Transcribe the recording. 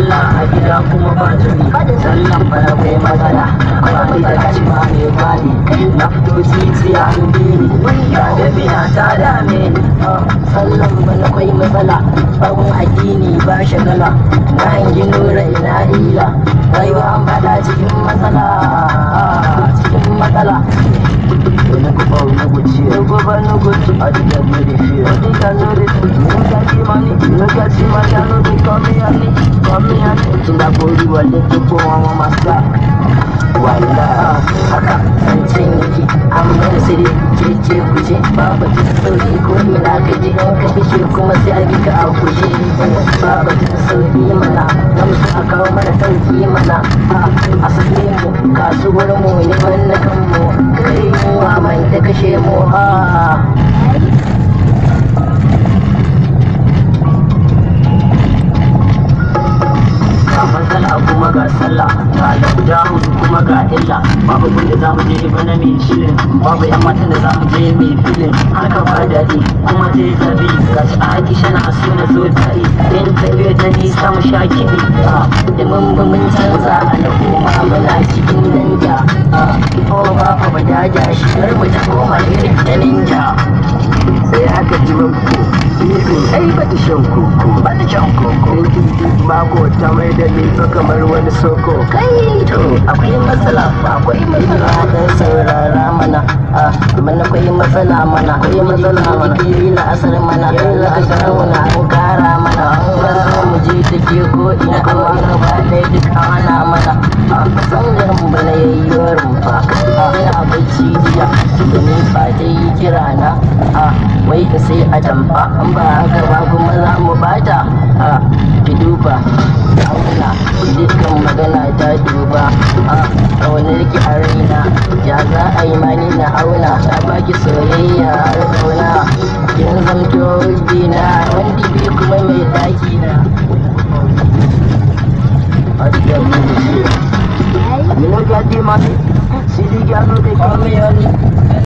sallah a gida kuma ba tuni sallan bana kai matsala kwani da kashi ba mai kwali na fito titi a bini ga dabiya ta dame ni sallan bana kai matsala babun addini ba shagala na hangi nura ina ila rayuwa an fada cikin matsala I think I know the fear. I think I know the truth. Look at the money, look at the money. I know they come me and me. Till I go you a little bit on my side. Walla, haka zancen yake an bar sire cece kuce babu ta sauki ko ina ka ji in ka fice kuma sai a bika a kuje babu ta sauki mana na musu a kawo mana sauki mana a sake mu kasuwar mu ne na kanmu kai mu mai ta kashe mu matsala kuma ga sallah ga lockdown kuma ga illa babu gunda za mu je bana mai shirin babu yan matan da za mu je mai filin haka ba daɗi kuma je zabi ga shi Aisha na so na so tare in tafiya ta nisa mu sha kiɗi da mun canza a da kuma muna cikin danja ba ku ba daja shi kar mu ta koma irin ta ninja sai aka ji banku ai ba ta shan koko ba ta shan koko mako ta mai da ni kamar wani soko kai to akwai matsala dan saurara mana mana akwai matsala mana fili na asar mana yanzu ka zauna an kara mana an mu je ta je ko ina kuma gaba ɗaya duk ana mana bangaren mu bana yayyuwar mu fa ina bacci jiya da ni ba dai kira na wai ka sai a tamfa an ba haka ba kuma za mu bata ki duba auna dukkan magana ta duba a wani riki a raina ya za a yi mani na auna ta baki soyayya har kauna kin zamto wujina wanda bi kuma mai daki na You know, get the money. See the girl, they call me honey.